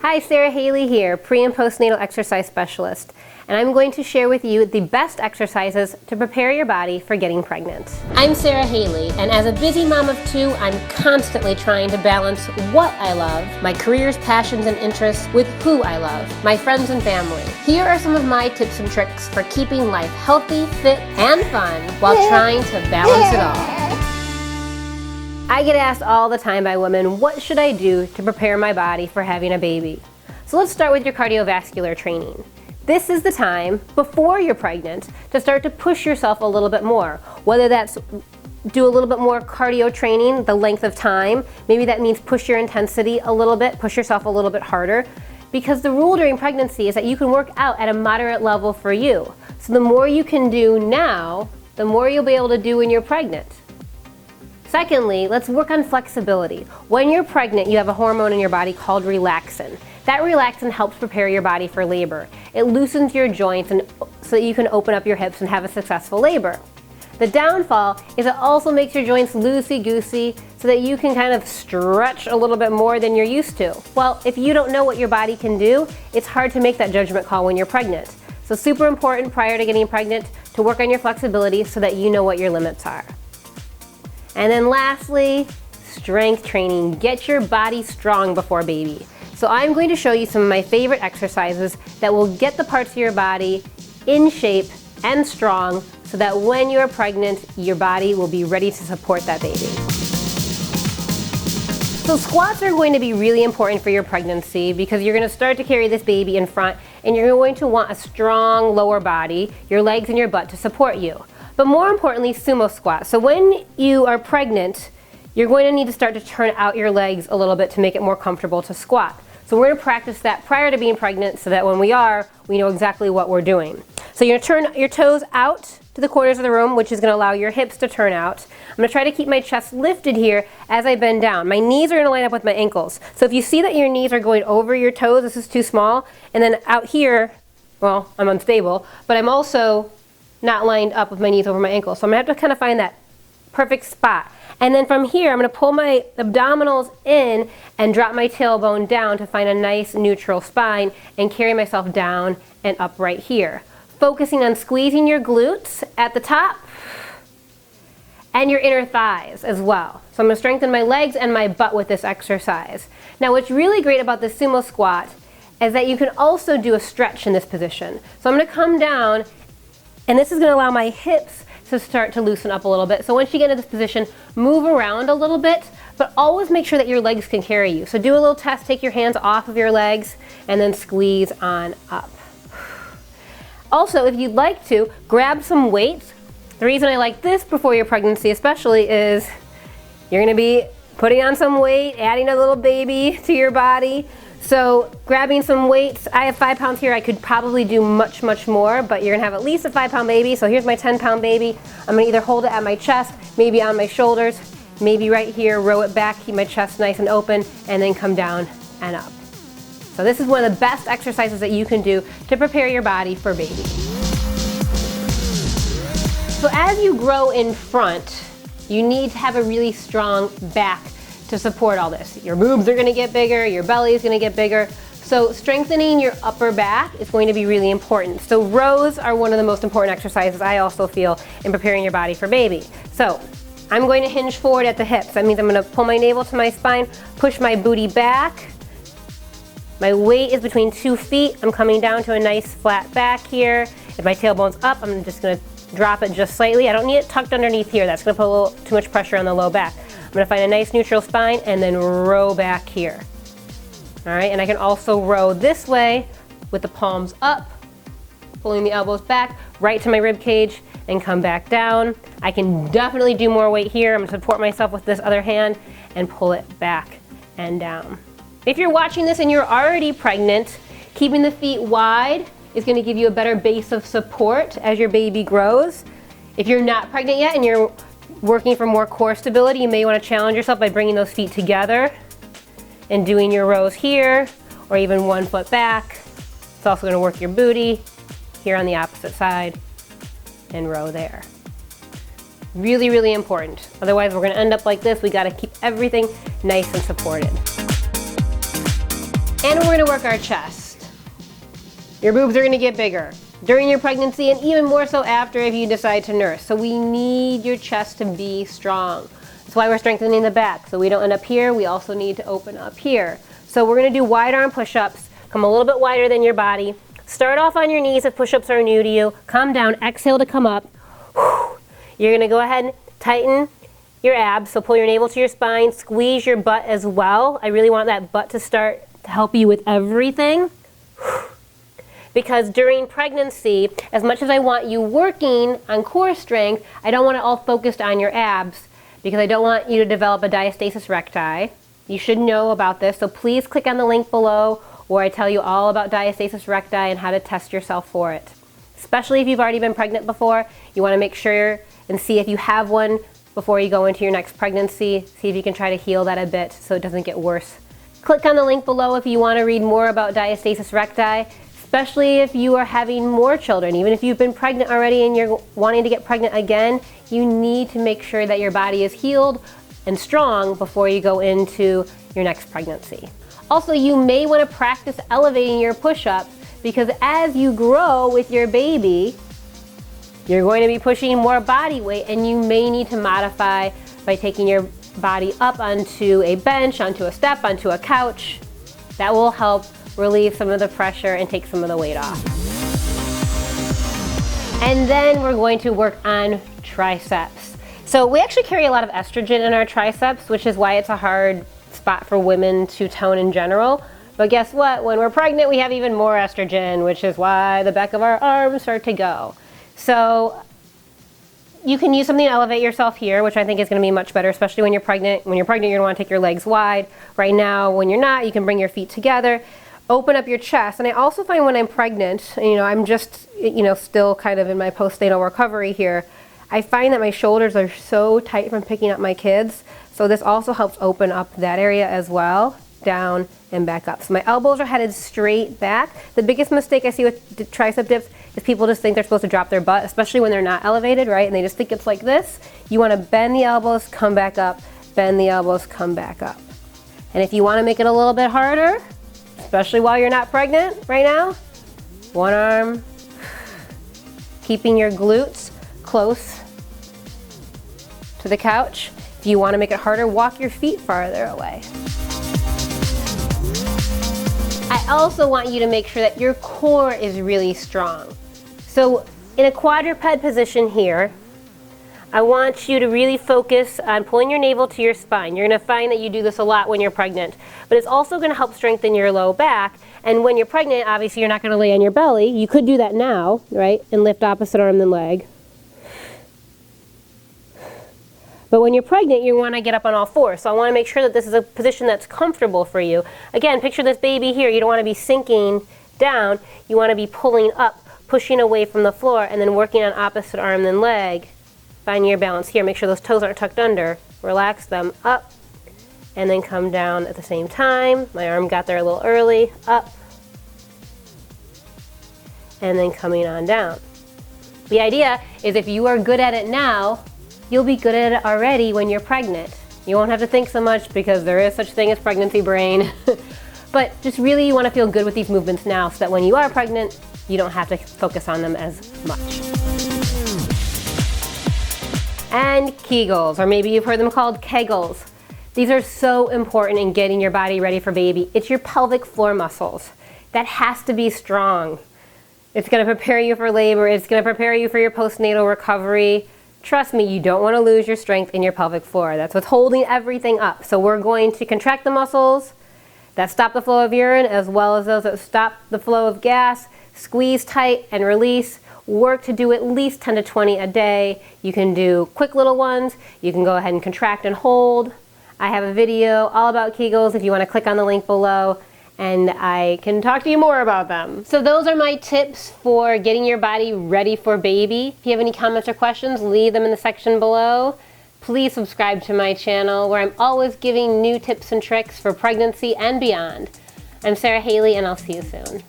Hi, Sara Haley here, pre- and postnatal exercise specialist, and I'm going to share with you the best exercises to prepare your body for getting pregnant. I'm Sara Haley, and as a busy mom of two, I'm constantly trying to balance what I love, my careers, passions, and interests, with who I love, my friends and family. Here are some of my tips and tricks for keeping life healthy, fit, and fun while trying to balance it all. I get asked all the time by women, what should I do to prepare my body for having a baby? So let's start with your cardiovascular training. This is the time before you're pregnant to start to push yourself a little bit more. Whether that's do a little bit more cardio training, the length of time, maybe that means push your intensity a little bit, push yourself a little bit harder. Because the rule during pregnancy is that you can work out at a moderate level for you. So the more you can do now, the more you'll be able to do when you're pregnant. Secondly, let's work on flexibility. When you're pregnant, you have a hormone in your body called relaxin. That relaxin helps prepare your body for labor. It loosens your joints and so that you can open up your hips and have a successful labor. The downfall is it also makes your joints loosey-goosey so that you can kind of stretch a little bit more than you're used to. Well, if you don't know what your body can do, it's hard to make that judgment call when you're pregnant. So super important prior to getting pregnant to work on your flexibility so that you know what your limits are. And then lastly, strength training. Get your body strong before baby. So I'm going to show you some of my favorite exercises that will get the parts of your body in shape and strong so that when you're pregnant, your body will be ready to support that baby. So squats are going to be really important for your pregnancy because you're going to start to carry this baby in front and you're going to want a strong lower body, your legs and your butt to support you. But more importantly, sumo squat. So when you are pregnant, you're going to need to start to turn out your legs a little bit to make it more comfortable to squat. So we're going to practice that prior to being pregnant so that when we know exactly what we're doing. So you're going to turn your toes out to the corners of the room, which is going to allow your hips to turn out. I'm going to try to keep my chest lifted here as I bend down. My knees are going to line up with my ankles. So if you see that your knees are going over your toes, this is too small. And then out here, well, I'm unstable, but I'm also not lined up with my knees over my ankles. So I'm going to have to kind of find that perfect spot. And then from here, I'm going to pull my abdominals in and drop my tailbone down to find a nice neutral spine and carry myself down and up right here. Focusing on squeezing your glutes at the top and your inner thighs as well. So I'm going to strengthen my legs and my butt with this exercise. Now what's really great about the sumo squat is that you can also do a stretch in this position. So I'm going to come down and this is going to allow my hips to start to loosen up a little bit. So once you get into this position, move around a little bit, but always make sure that your legs can carry you. So do a little test, take your hands off of your legs, and then squeeze on up. Also, if you'd like to, grab some weights. The reason I like this before your pregnancy especially is you're going to be putting on some weight, adding a little baby to your body. So grabbing some weights, I have 5 pounds here. I could probably do much, much more, but you're gonna have at least a 5-pound baby. So here's my 10-pound baby. I'm gonna either hold it at my chest, maybe on my shoulders, maybe right here, row it back, keep my chest nice and open, and then come down and up. So this is one of the best exercises that you can do to prepare your body for baby. So as you grow in front, you need to have a really strong back to support all this. Your boobs are going to get bigger, your belly is going to get bigger. So strengthening your upper back is going to be really important. So rows are one of the most important exercises I also feel in preparing your body for baby. So I'm going to hinge forward at the hips. That means I'm going to pull my navel to my spine, push my booty back. My weight is between 2 feet. I'm coming down to a nice flat back here. If my tailbone's up, I'm just going to drop it just slightly. I don't need it tucked underneath here. That's going to put a little too much pressure on the low back. I'm going to find a nice neutral spine and then row back here. All right, and I can also row this way with the palms up, pulling the elbows back right to my rib cage and come back down. I can definitely do more weight here. I'm going to support myself with this other hand and pull it back and down. If you're watching this and you're already pregnant, keeping the feet wide is going to give you a better base of support as your baby grows. If you're not pregnant yet and you're working for more core stability, you may want to challenge yourself by bringing those feet together and doing your rows here or even 1 foot back. It's also going to work your booty here on the opposite side and row there. Really, really important. Otherwise, we're gonna end up like this. We gotta keep everything nice and supported. And we're gonna work our chest. Your boobs are gonna get bigger during your pregnancy and even more so after if you decide to nurse. So we need your chest to be strong. That's why we're strengthening the back. So we don't end up here, we also need to open up here. So we're gonna do wide arm push-ups. Come a little bit wider than your body. Start off on your knees if push-ups are new to you. Come down, exhale to come up. You're gonna go ahead and tighten your abs, so pull your navel to your spine, squeeze your butt as well. I really want that butt to start to help you with everything. Because during pregnancy, as much as I want you working on core strength, I don't want it all focused on your abs because I don't want you to develop a diastasis recti. You should know about this, so please click on the link below where I tell you all about diastasis recti and how to test yourself for it. Especially if you've already been pregnant before, you want to make sure and see if you have one before you go into your next pregnancy. See if you can try to heal that a bit so it doesn't get worse. Click on the link below if you want to read more about diastasis recti, especially if you are having more children. Even if you've been pregnant already and you're wanting to get pregnant again, you need to make sure that your body is healed and strong before you go into your next pregnancy. Also, you may want to practice elevating your push-ups because as you grow with your baby, you're going to be pushing more body weight and you may need to modify by taking your body up onto a bench, onto a step, onto a couch. That will help relieve some of the pressure and take some of the weight off. And then we're going to work on triceps. So we actually carry a lot of estrogen in our triceps, which is why it's a hard spot for women to tone in general. But guess what? When we're pregnant, we have even more estrogen, which is why the back of our arms start to go. So you can use something to elevate yourself here, which I think is going to be much better, especially when you're pregnant. When you're pregnant, you're going to want to take your legs wide. Right now, when you're not, you can bring your feet together, open up your chest. And I also find when I'm pregnant, I'm just, still kind of in my postnatal recovery here, I find that my shoulders are so tight from picking up my kids. So this also helps open up that area as well, down and back up. So my elbows are headed straight back. The biggest mistake I see with tricep dips is people just think they're supposed to drop their butt, especially when they're not elevated, right? And they just think it's like this. You want to bend the elbows, come back up, bend the elbows, come back up. And if you want to make it a little bit harder, especially while you're not pregnant right now, one arm, keeping your glutes close to the couch. If you want to make it harder, walk your feet farther away. I also want you to make sure that your core is really strong. So in a quadruped position here, I want you to really focus on pulling your navel to your spine. You're going to find that you do this a lot when you're pregnant, but it's also going to help strengthen your low back. And when you're pregnant, obviously you're not going to lay on your belly. You could do that now, right? And lift opposite arm then leg. But when you're pregnant, you want to get up on all fours. So I want to make sure that this is a position that's comfortable for you. Again, picture this baby here. You don't want to be sinking down. You want to be pulling up, pushing away from the floor, and then working on opposite arm then leg. Find your balance here. Make sure those toes aren't tucked under. Relax them up, and then come down at the same time. My arm got there a little early. Up, and then coming on down. The idea is if you are good at it now, you'll be good at it already when you're pregnant. You won't have to think so much because there is such thing as pregnancy brain. But just really you want to feel good with these movements now so that when you are pregnant, you don't have to focus on them as much. And Kegels, or maybe you've heard them called Kegels. These are so important in getting your body ready for baby. It's your pelvic floor muscles. That has to be strong. It's going to prepare you for labor. It's going to prepare you for your postnatal recovery. Trust me, you don't want to lose your strength in your pelvic floor. That's what's holding everything up. So we're going to contract the muscles that stop the flow of urine as well as those that stop the flow of gas. Squeeze tight and release. Work to do at least 10 to 20 a day. You can do quick little ones. You can go ahead and contract and hold. I have a video all about Kegels if you want to click on the link below, and I can talk to you more about them. So those are my tips for getting your body ready for baby. If you have any comments or questions, leave them in the section below. Please subscribe to my channel where I'm always giving new tips and tricks for pregnancy and beyond. I'm Sara Haley, and I'll see you soon.